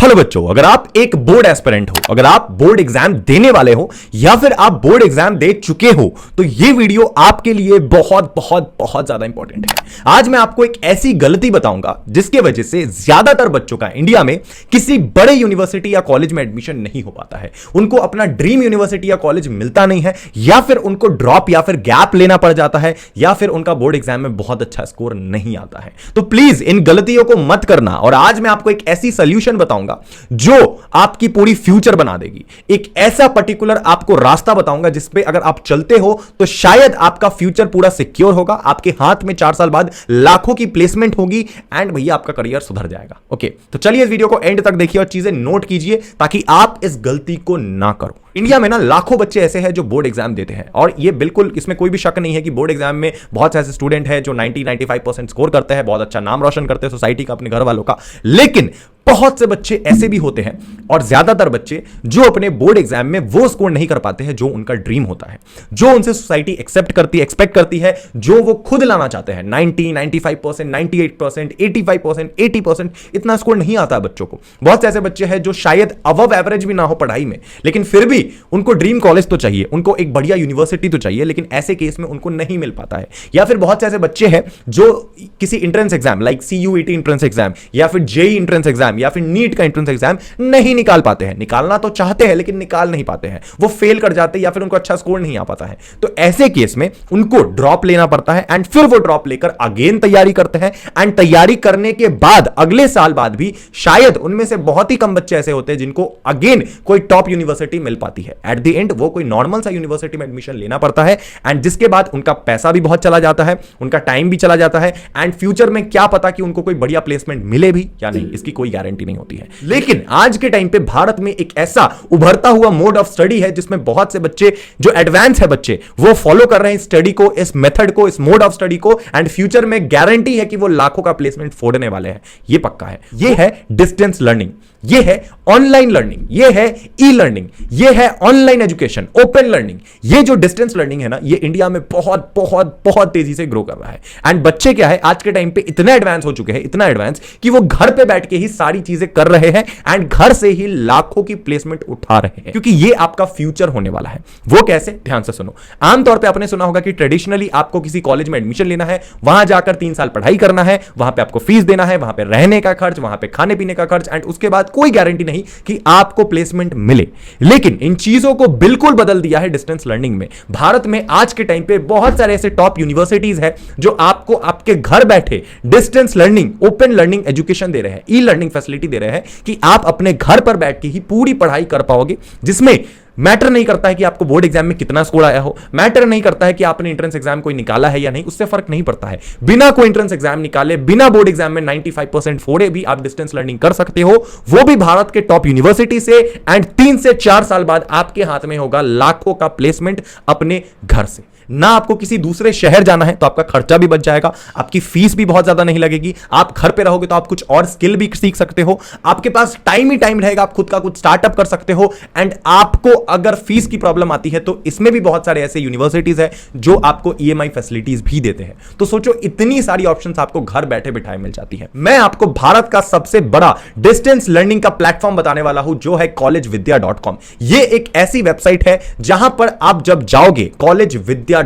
Hello बच्चों, अगर आप एक बोर्ड एस्पिरेंट हो, अगर आप बोर्ड एग्जाम देने वाले हो या फिर आप बोर्ड एग्जाम दे चुके हो तो ये वीडियो आपके लिए बहुत बहुत बहुत ज्यादा इंपॉर्टेंट है। आज मैं आपको एक ऐसी गलती बताऊंगा जिसकी वजह से ज्यादातर बच्चों का इंडिया में किसी बड़े यूनिवर्सिटी या कॉलेज में एडमिशन नहीं हो पाता है। उनको अपना ड्रीम यूनिवर्सिटी या कॉलेज मिलता नहीं है, या फिर उनको ड्रॉप या फिर गैप लेना पड़ जाता है, या फिर उनका बोर्ड एग्जाम में बहुत अच्छा स्कोर नहीं आता है। तो प्लीज इन गलतियों को मत करना, और आज मैं आपको एक ऐसी सोल्यूशन बताऊंगा जो आपकी पूरी फ्यूचर बना देगी। एक ऐसा पर्टिकुलर आपको रास्ता बताऊंगा जिस पे अगर आप चलते हो तो शायद आपका फ्यूचर पूरा सिक्योर होगा, आपके हाथ में 4 साल बाद लाखों की प्लेसमेंट होगी एंड भैया आपका करियर सुधर जाएगा। ओके, तो चलिए इस वीडियो को एंड तक देखिए और चीजें नोट कीजिए ताकि आप इस गलती को ना करो। इंडिया में ना लाखों बच्चे ऐसे हैं जो बोर्ड एग्जाम देते हैं, और ये बिल्कुल इसमें कोई भी शक नहीं है कि बोर्ड एग्जाम में बहुत से ऐसे स्टूडेंट हैं जो 90-95% स्कोर करते हैं, बहुत अच्छा नाम रोशन करते हैं सोसाइटी का, अपने घर वालों का। लेकिन बहुत से बच्चे ऐसे भी होते हैं, और ज्यादातर बच्चे जो अपने बोर्ड एग्जाम में वो स्कोर नहीं कर पाते हैं जो उनका ड्रीम होता है, जो उनसे सोसाइटी एक्सपेक्ट करती है, जो वो खुद लाना चाहते हैं। 90, 95%, 98%, 85%, 80% इतना स्कोर नहीं आता बच्चों को। बहुत से ऐसे बच्चे हैं जो शायद अबव एवरेज भी ना हो पढ़ाई में, लेकिन फिर भी उनको ड्रीम कॉलेज तो चाहिए, उनको एक बढ़िया यूनिवर्सिटी तो चाहिए, लेकिन ऐसे केस में उनको नहीं मिल पाता है। या फिर बहुत से ऐसे बच्चे हैं जो किसी entrance exam like CUET entrance exam या फिर JEE एंट्रेंस एग्जाम या फिर नीट का एंट्रेंस एग्जाम नहीं निकाल पाते हैं। निकालना तो चाहते हैं लेकिन निकाल नहीं पाते हैं, वो फेल कर जाते हैं या फिर उनको अच्छा स्कोर नहीं आ पाता है। तो ऐसे केस में उनको ड्रॉप लेना पड़ता है, एंड फिर वो ड्रॉप लेकर अगेन तैयारी करते हैं, एंड तैयारी करने के बाद अगले साल बाद भी शायद उनमें से बहुत ही कम बच्चे ऐसे होते हैं जिनको अगेन कोई टॉप यूनिवर्सिटी मिल पाती है। एट द एंड वो कोई नॉर्मल सा यूनिवर्सिटी में एडमिशन लेना पड़ता है, एंड जिसके बाद उनका पैसा भी बहुत चला जाता है, उनका टाइम भी चला जाता है, एंड फ्यूचर में क्या पता कि उनको कोई बढ़िया प्लेसमेंट मिले भी या नहीं, इसकी कोई गारंटी नहीं होती है। लेकिन आज के टाइम पे भारत में एक ऐसा उभरता हुआ मोड ऑफ स्टडी है जिसमें बहुत से बच्चे जो एडवांस है बच्चे वो फॉलो कर रहे हैं स्टडी को, इस मेथड को, इस मोड ऑफ स्टडी को, एंड फ्यूचर में गारंटी है कि वो लाखों का प्लेसमेंट फोड़ने वाले हैं। ये पक्का है। ये है डिस्टेंस लर्निंग, ये है ऑनलाइन लर्निंग, ये है ई लर्निंग, ये है ऑनलाइन एजुकेशन, ओपन लर्निंग। ये जो डिस्टेंस लर्निंग है ना, ये इंडिया में बहुत बहुत बहुत तेजी से ग्रो कर रहा है। एंड बच्चे क्या है आज के टाइम पे इतना एडवांस हो चुके हैं, इतना एडवांस कि वो घर पे बैठ के ही सारी चीजें कर रहे हैं, एंड घर से ही लाखों की प्लेसमेंट उठा रहे हैं, क्योंकि ये आपका फ्यूचर होने वाला है। वो कैसे, ध्यान से सुनो। आमतौर पर आपने सुना होगा कि ट्रेडिशनली आपको किसी कॉलेज में एडमिशन लेना है, वहां जाकर 3 साल पढ़ाई करना है, वहां पर आपको फीस देना है, वहां पर रहने का खर्च, वहां पर खाने पीने का खर्च, एंड उसके बाद कोई गारंटी नहीं कि आपको प्लेसमेंट मिले। लेकिन इन चीजों को बिल्कुल बदल दिया है डिस्टेंस लर्निंग में। भारत में आज के टाइम पे बहुत सारे ऐसे टॉप यूनिवर्सिटीज हैं जो आपको आपके घर बैठे distance learning, open learning education दे रहे हैं, ई लर्निंग फैसिलिटी दे रहे हैं कि आप अपने घर पर बैठ के ही पूरी पढ़ाई कर पाओगे, जिसमें मैटर नहीं करता है कि आपको बोर्ड एग्जाम में कितना स्कोर आया हो, मैटर नहीं करता है कि आपने एंट्रेंस एग्जाम कोई निकाला है या नहीं, उससे फर्क नहीं पड़ता है। बिना कोई एंट्रेंस एग्जाम निकाले, बिना बोर्ड एग्जाम में 95% फोड़े भी आप डिस्टेंस लर्निंग कर सकते हो, वो भी भारत के टॉप यूनिवर्सिटी से, एंड 3 से 4 साल बाद आपके हाथ में होगा लाखों का प्लेसमेंट अपने घर से। ना आपको किसी दूसरे शहर जाना है तो आपका खर्चा भी बच जाएगा, आपकी फीस भी बहुत ज्यादा नहीं लगेगी, आप घर पे रहोगे तो आप कुछ और स्किल भी सीख सकते हो, आपके पास टाइम ही टाइम रहेगा, आप खुद का कुछ स्टार्टअप कर सकते हो। एंड आपको अगर फीस की प्रॉब्लम आती है तो इसमें भी बहुत सारे ऐसे यूनिवर्सिटीज है जो आपको EMI फैसिलिटीज भी देते हैं। तो सोचो, इतनी सारी ऑप्शंस आपको घर बैठे बिठाए मिल जाती है। मैं आपको भारत का सबसे बड़ा डिस्टेंस लर्निंग का प्लेटफॉर्म बताने वाला हूं जो है collegevidya.com। ये एक ऐसी वेबसाइट है जहां पर आप जब जाओगे collegevidya.com,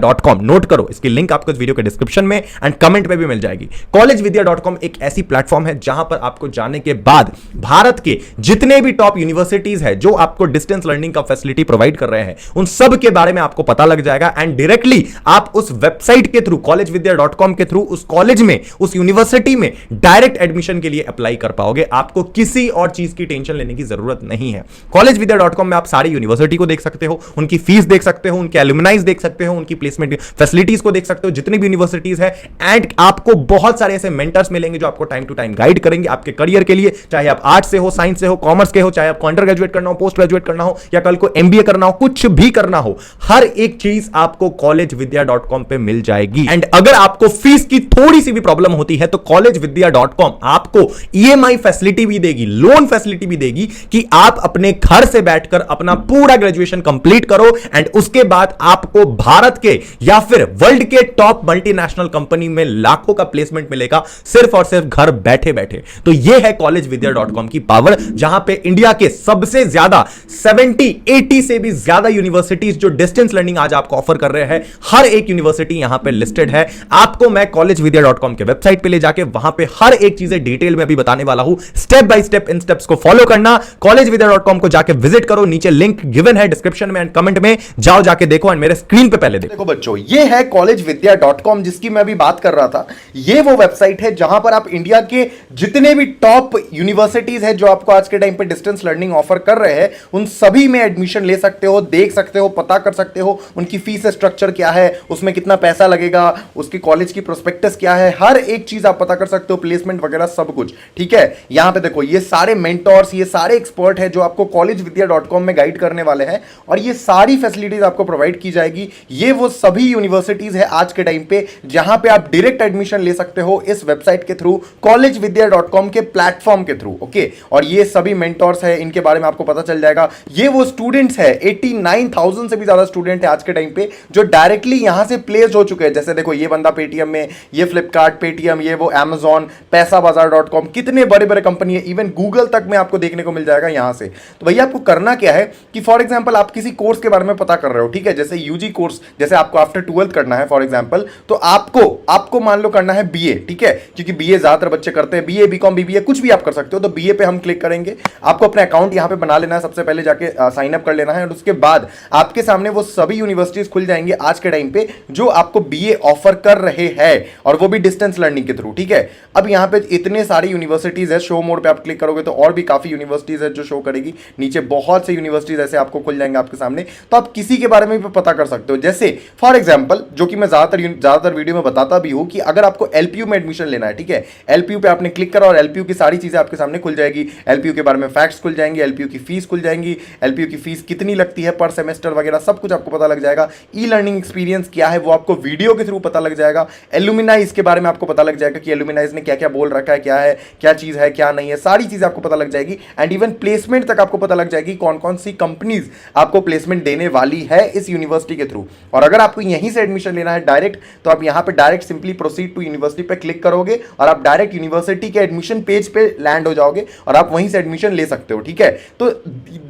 नोट करो, इसकी लिंक आपको इस वीडियो के डिस्क्रिप्शन में एंड कमेंट में भी मिल जाएगी। collegevidya.com एक ऐसी प्लेटफॉर्म है जहां पर आपको जाने के बाद भारत के जितने भी टॉप यूनिवर्सिटीज है जो आपको डिस्टेंस लर्निंग का फैसिलिटी प्रोवाइड कर रहे हैं, उन सब के बारे में आपको पता लग जाएगा, एंड डायरेक्टली आप उस वेबसाइट के थ्रू, collegevidya.com के थ्रू उस कॉलेज में, उस यूनिवर्सिटी में डायरेक्ट एडमिशन के लिए अप्लाई कर पाओगे। आपको किसी और चीज की टेंशन लेने की जरूरत नहीं है। collegevidya.com में आप सारी यूनिवर्सिटी को देख सकते हो, उनकी फीस देख सकते हो, उनके एलुमनाइज देख सकते हो, उनकी प्लेसमेंट फैसिलिटीज को देख सकते हो, जितनी भी यूनिवर्सिटीज है, एंड आपको बहुत सारे ऐसे मेंटर्स मिलेंगे जो आपको टाइम टू टाइम गाइड करेंगे आपके करियर के लिए, चाहे आप आर्ट्स से हो, साइंस से हो, कॉमर्स के हो, चाहे आपको अंडर ग्रेजुएट करना हो, पोस्ट ग्रेजुएट करना हो, या कल को MBA करना हो, कुछ भी करना हो, हर एक चीज आपको collegevidya.com पे मिल जाएगी। एंड अगर आपको फीस की थोड़ी सी भी प्रॉब्लम होती है तो collegevidya.com आपको EMI फैसिलिटी भी देगी, लोन फैसिलिटी भी देगी कि आप अपने घर से बैठकर अपना पूरा ग्रेजुएशन कंप्लीट करो, एंड उसके बाद आपको भारत के या फिर वर्ल्ड के टॉप मल्टीनेशनल कंपनी में लाखों का प्लेसमेंट मिलेगा सिर्फ और सिर्फ घर बैठे बैठे। तो यह है collegevidya.com की पावर, जहां पे इंडिया के सबसे ज्यादा 70-80 से भी ज्यादा यूनिवर्सिटीज जो डिस्टेंस लर्निंग आज आपको ऑफर कर रहे हैं, हर एक यूनिवर्सिटी यहां पे लिस्टेड है। आपको मैं collegevidya.com के वेबसाइट पे ले जाके वहां पे हर एक चीजें डिटेल में अभी बताने वाला हूं। Step by step in steps को फॉलो करना। collegevidya.com को जाके विजिट करो, नीचे लिंक गिवन है डिस्क्रिप्शन में एंड कमेंट में, जाओ जाके देखो एंड मेरे स्क्रीन पे पहले देखो बच्चों, ये है collegevidya.com जिसकी मैं अभी बात कर रहा था। ये वो वेबसाइट है जहां पर आप इंडिया के जितने भी टॉप यूनिवर्सिटीज है जो आपको आज के टाइम पे डिस्टेंस लर्निंग ऑफर कर रहे हैं, उन सभी में एडमिशन ले सकते हो, देख सकते हो, पता कर सकते हो उनकी फीस स्ट्रक्चर क्या है, उसमें कितना पैसा लगेगा, उसकी कॉलेज की प्रोस्पेक्टस क्या है, हर एक चीज आप पता कर सकते हो, प्लेसमेंट वगैरह सब कुछ। ठीक है, यहां पे देखो ये सारे मेंटोर्स, ये सारे एक्सपर्ट है जो आपको collegevidya.com में गाइड करने वाले हैं और ये सारी फैसिलिटीज आपको प्रोवाइड की जाएगी। ये वो सभी यूनिवर्सिटीज है आज के टाइम पे जहां पे आप डायरेक्ट एडमिशन ले सकते हो इस वेबसाइट के थ्रू, collegevidya.com के प्लेटफॉर्म के थ्रू। ओके, और ये सभी मेंटोर्स है, इनके बारे में आपको पता चल जाएगा। ये वो स्टूडेंट्स है, 89,000 से भी ज्यादा स्टूडेंट है आज के टाइम पे जो डायरेक्टली यहां से प्लेस हो चुके हैं। जैसे देखो ये बंदा पेटीएम में, ये फ्लिपकार्ट, पेटीएम, ये वो Amazon, पैसाबाजार.com, कितने बड़े बड़े कंपनी है, इवन गूगल तक में आपको देखने को मिल जाएगा यहां से। तो भैया आपको करना क्या है कि फॉर एग्जांपल आप किसी कोर्स के बारे में पता कर रहे हो, ठीक है, जैसे यूजी कोर्स, जैसे आपको आफ्टर 12th करना है फॉर एग्जांपल, तो आपको मान लो करना है बीए, ठीक है, क्योंकि बीए ज्यादातर बच्चे करते हैं, बीए, बीकॉम, बीबीए कुछ भी आप कर सकते हो। तो बीए पे हम क्लिक करेंगे, आपको अपना अकाउंट यहां पे बना लेना है, सबसे पहले जाके साइन अप कर लेना है और उसके बाद आपके सामने वो सभी यूनिवर्सिटीज खुल जाएंगे आज के टाइम पे जो आपको बीए ऑफर कर रहे हैं और वो भी डिस्टेंस लर्निंग के थ्रू। ठीक है, अब यहां पे इतने सारी यूनिवर्सिटीज है, शो मोड पे आप क्लिक करोगे तो और भी काफी यूनिवर्सिटीज है जो शो करेगी, नीचे बहुत से यूनिवर्सिटीज ऐसे आपको खुल जाएंगे आपके सामने, तो आप किसी के बारे में भी पता कर सकते हो। जैसे फॉर एग्जांपल, जो कि मैं ज्यादातर वीडियो में बताता भी हूं कि अगर आपको एलपीयू में एडमिशन लेना है, ठीक है, एलपीयू पे आपने क्लिक करा और एलपीयू की सारी चीजें आपके सामने खुल जाएगी। एलपीयू के बारे में फैक्ट्स खुल जाएंगे, एलपीयू की फीस खुल जाएंगी, एलपीयू की फीस कितनी लगती है पर सेमेस्टर वगैरह सब कुछ आपको पता लग जाएगा। ई लर्निंग एक्सपीरियंस क्या है वो आपको वीडियो के थ्रू पता लग जाएगा। एलुमिनाई इसके बारे में आपको पता लग जाएगा कि एलुमिनाइज ने क्या क्या बोल रखा है, क्या चीज है, क्या नहीं है, सारी चीजें आपको पता लग जाएगी। एंड इवन प्लेसमेंट तक आपको पता लग जाएगी, कौन कौन सी कंपनीज आपको प्लेसमेंट देने वाली है इस यूनिवर्सिटी के थ्रू। और अगर आपको यहीं से एडमिशन लेना है डायरेक्ट, तो आप यहां पे direct simply proceed to university पे क्लिक करोगे और आप डायरेक्ट यूनिवर्सिटी के एडमिशन पेज पे लैंड हो जाओगे और आप वहीं से एडमिशन ले सकते हो। ठीक है, तो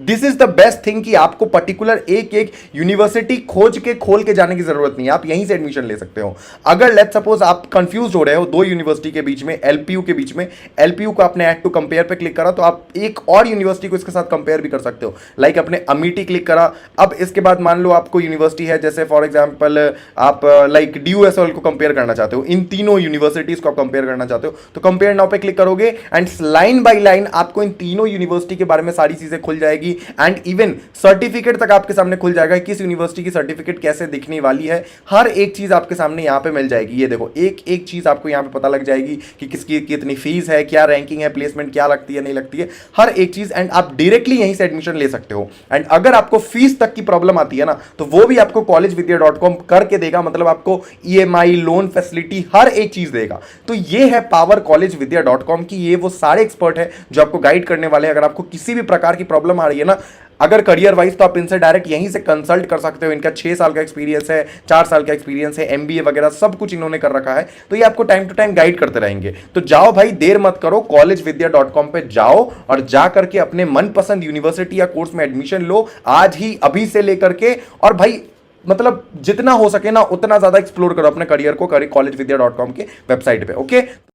this is the best thing कि आपको पर्टिकुलर एक एक यूनिवर्सिटी खोज के खोल के जाने की जरूरत नहीं है, आप यहीं से एडमिशन ले सकते हो। अगर लेट्स सपोज आप कंफ्यूज हो रहे हो दो यूनिवर्सिटी के बीच में, एलपीयू के बीच में, एलपीयू को आपने ऐड टू कंपेयर पे क्लिक करा तो आप एक और यूनिवर्सिटी को इसके साथ कंपेयर भी कर सकते हो। लाइक अपने अमिटी क्लिक करा, अब इसके बाद मान लो आपको यूनिवर्सिटी है जैसे फॉर एग्जांपल आप लाइक डीयूएसएल को कंपेयर करना चाहते हो, इन तीनों यूनिवर्सिटीज को आप कंपेयर करना चाहते हो, तो कंपेयर नाउ पे क्लिक करोगे एंड लाइन बाय लाइन आपको इन तीनों यूनिवर्सिटी के बारे में सारी चीजें खुल जाएगी। एंड इवन सर्टिफिकेट तक आपके सामने खुल जाएगा, किस यूनिवर्सिटी की सर्टिफिकेट कैसे दिखने वाली है, हर एक चीज आपके सामने यहां पे मिल जाएगी। ये देखो एक एक चीज आपको यहां पे पता लग जाएगी कि किसकी कितनी फीस है, क्या रैंकिंग है, प्लेसमेंट क्या लगती है नहीं लगती है, हर एक चीज। एंड आप डायरेक्टली यहीं से एडमिशन ले सकते हो। एंड अगर आपको फीस तक की प्रॉब्लम आती है ना, तो वो भी आपको collegevidya.com करके देगा, मतलब आपको ईएमआई, लोन फैसिलिटी, हर एक चीज देगा। तो ये है पावर collegevidya.com की। ये वो सारे एक्सपर्ट है जो आपको गाइड करने वाले हैं। अगर आपको किसी भी प्रकार की प्रॉब्लम आ रही है ना, अगर करियर वाइज, तो आप इनसे डायरेक्ट यहीं से कंसल्ट कर सकते हो। इनका 6 साल का एक्सपीरियंस है, 4 साल का एक्सपीरियंस है, एमबीए वगैरह सब कुछ इन्होंने कर रखा है, तो ये आपको टाइम टू टाइम गाइड करते रहेंगे। तो जाओ भाई, देर मत करो, collegevidya.com पे जाओ और जा करके अपने मनपसंद यूनिवर्सिटी या कोर्स में एडमिशन लो आज ही, अभी से लेकर के। और भाई मतलब जितना हो सके ना उतना ज्यादा एक्सप्लोर करो अपने करियर को collegevidya.com के वेबसाइट पे। ओके।